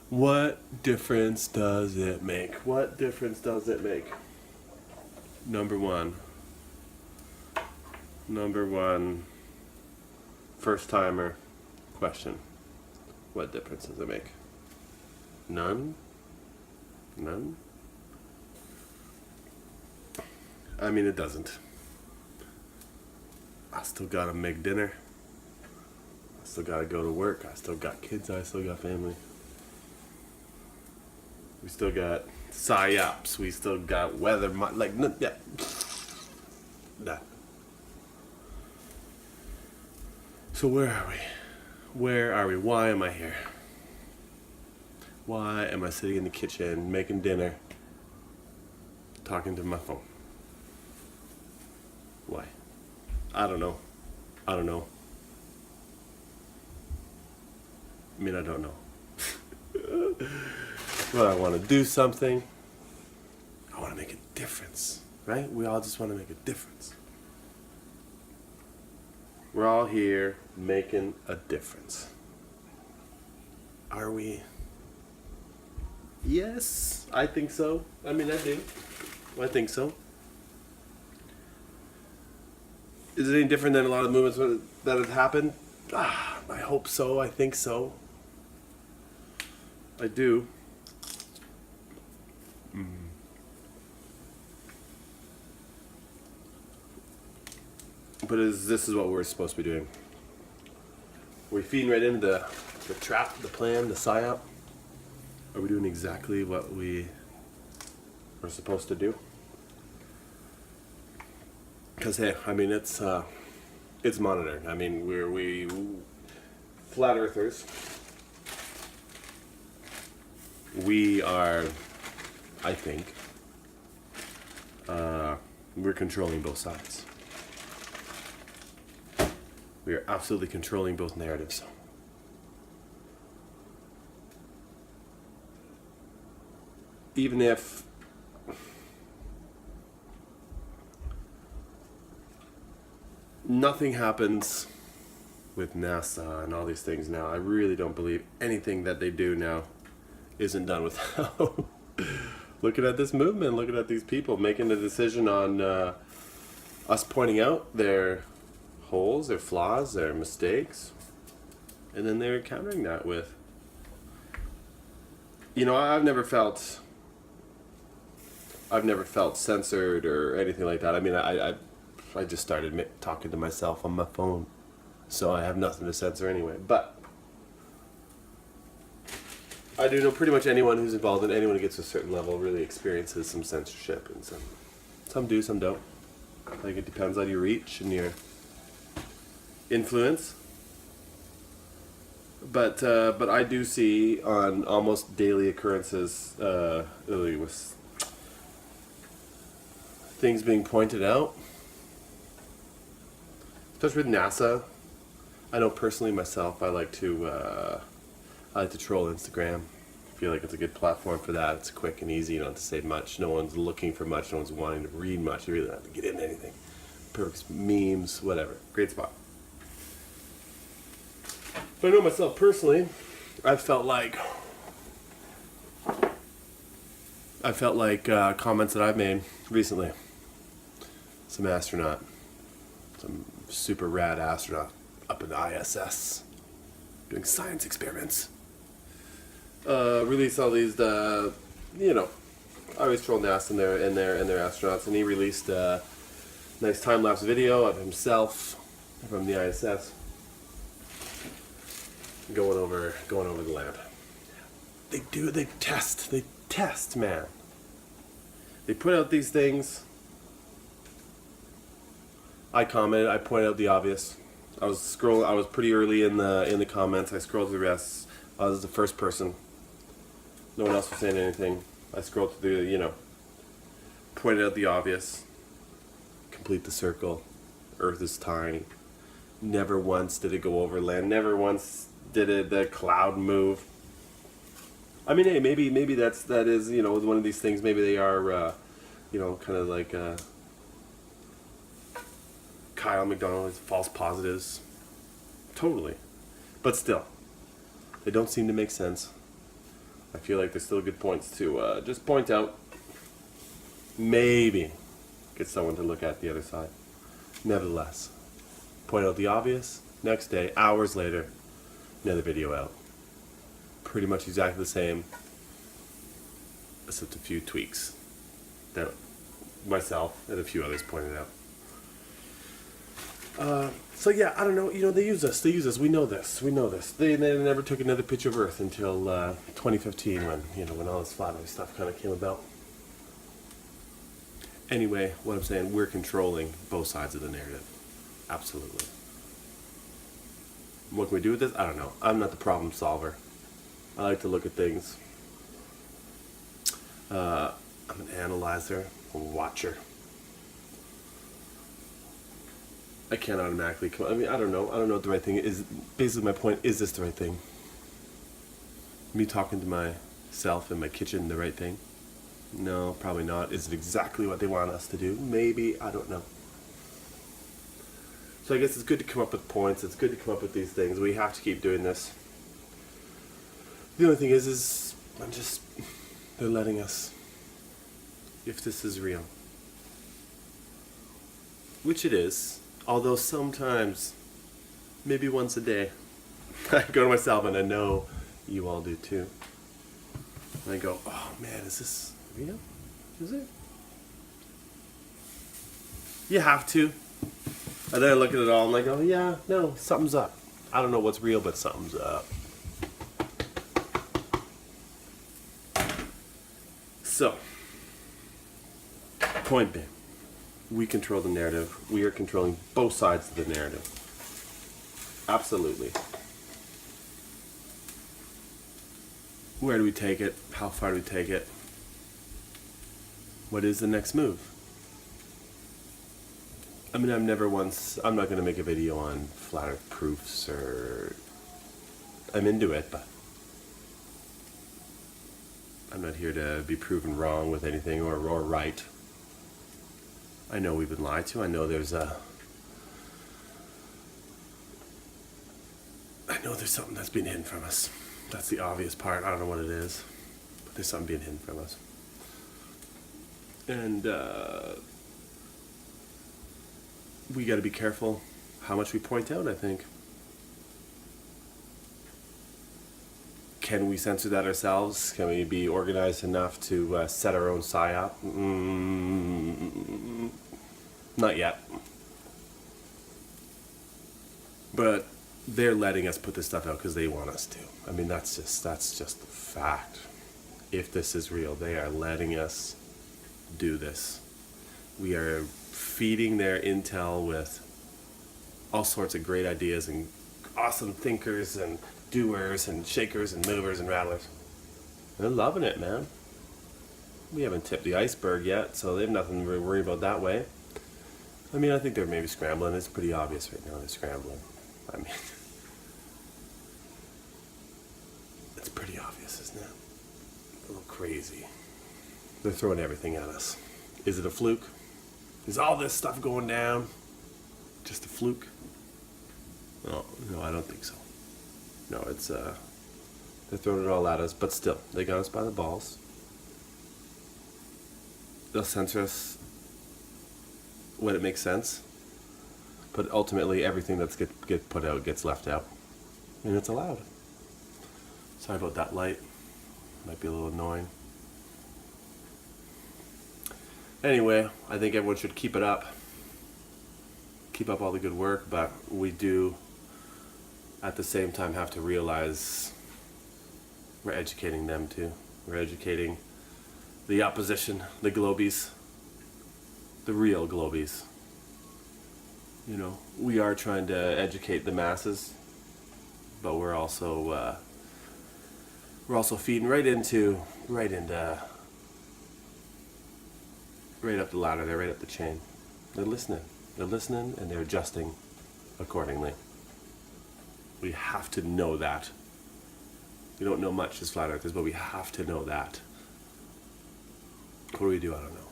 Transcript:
What difference does it make? What difference does it make? Number one. Number one. First timer question. What difference does it make? None? None? I mean, it doesn't. I still gotta make dinner. I still gotta go to work. I still got kids. I still got family. We still got psyops. We still got weather. Yeah. Nah. So where are we? Where are we? Why am I here? Why am I sitting in the kitchen making dinner, talking to my phone? Why? I don't know. I don't know. I mean, I don't know. But I want to do something. I want to make a difference, right? We all just want to make a difference. We're all here making a difference. Are we? Yes, I think so. I mean, I do. I think so. Is it any different than a lot of movements that have happened? I hope so. I think so. I do. But this is what we're supposed to be doing. Are we feeding right into the trap, the plan, the psyop? Are we doing exactly what we are supposed to do? Because hey, I mean it's monitored. I mean we flat earthers. We are, I think, we're controlling both sides. We are absolutely controlling both narratives. Even if nothing happens with NASA and all these things now, I really don't believe anything that they do now isn't done without looking at this movement, looking at these people, making a decision on us pointing out their holes, their flaws, their mistakes, and then they're countering that with, you know, I've never felt censored or anything like that. I mean, I just started talking to myself on my phone, so I have nothing to censor anyway. But I do know pretty much anyone who's involved in anyone who gets to a certain level really experiences some censorship, and some do, some don't. Like it depends on your reach and your influence. But I do see on almost daily occurrences with things being pointed out, especially with NASA. I know personally myself, I like to troll Instagram. I feel like it's a good platform for that. It's quick and easy. You don't have to say much. No one's looking for much. No one's wanting to read much. You really don't have to get into anything. Perfect memes, whatever. Great spot. But I know myself personally, I felt like comments that I've made recently. Some super rad astronaut up in the ISS doing science experiments. Released all these, I always troll NASA and their astronauts, and he released a nice time-lapse video of himself from the ISS going over the lamp. They test, man. They put out these things. I commented, I pointed out the obvious. I was pretty early in the comments. I scrolled through the rest. I was the first person. No one else was saying anything. I scrolled through pointed out the obvious. Complete the circle. Earth is tiny. Never once did it go over land. Never once did the cloud move. I mean, hey, maybe that is one of these things. Maybe they are, kind of like Kyle McDonald's false positives. Totally, but still, They don't seem to make sense. I feel like there's still good points to just point out. Maybe get someone to look at the other side. Nevertheless, point out the obvious. Next day, hours later, another video out. Pretty much exactly the same, except a few tweaks that myself and a few others pointed out. So yeah, I don't know. They use us. We know this. They never took another picture of Earth until 2015, when all this flat Earth stuff kind of came about. Anyway, what I'm saying, we're controlling both sides of the narrative. Absolutely. What can we do with this? I don't know. I'm not the problem solver. I like to look at things. I'm an analyzer, a watcher. I can't automatically come. I don't know. I don't know what the right thing is. Basically, my point is this the right thing? Me talking to myself in my kitchen, the right thing? No, probably not. Is it exactly what they want us to do? Maybe. I don't know. So I guess it's good to come up with points. It's good to come up with these things. We have to keep doing this. The only thing is they're letting us, if this is real. Which it is. Although sometimes, maybe once a day, I go to myself and I know you all do too. And I go, oh man, is this real? Is it? You have to. And then I look at it all, I'm like, oh yeah, no, something's up. I don't know what's real, but something's up. So, point being, we control the narrative. We are controlling both sides of the narrative. Absolutely. Where do we take it? How far do we take it? What is the next move? I'm not going to make a video on flat earth proofs I'm into it, but I'm not here to be proven wrong with anything or right. I know we've been lied to. I know there's something that's being hidden from us. That's the obvious part. I don't know what it is, but there's something being hidden from us. And we got to be careful how much we point out, I think. Can we censor that ourselves? Can we be organized enough to set our own psyop? Not yet. But they're letting us put this stuff out because they want us to. That's just the fact. If this is real, they are letting us do this. We are feeding their intel with all sorts of great ideas and awesome thinkers and doers and shakers and movers and rattlers. They're loving it, man. We haven't tipped the iceberg yet, so they have nothing to worry about that way. I think they're maybe scrambling. It's pretty obvious right now they're scrambling. It's pretty obvious, isn't it? A little crazy. They're throwing everything at us. Is it a fluke? Is all this stuff going down just a fluke? No, I don't think so. No, it's they're throwing it all at us, but still, they got us by the balls. They'll censor us when it makes sense, but ultimately everything that's get put out gets left out, and it's allowed. Sorry about that light. Might be a little annoying. Anyway, I think everyone should keep it up. Keep up all the good work, but we do at the same time have to realize we're educating them too. We're educating the opposition, the globies, the real globies. We are trying to educate the masses, but we're also feeding right up the ladder. They're right up the chain. They're listening, and they're adjusting accordingly. We have to know that. We don't know much as flat earthers, but we have to know that. What do we do? I don't know.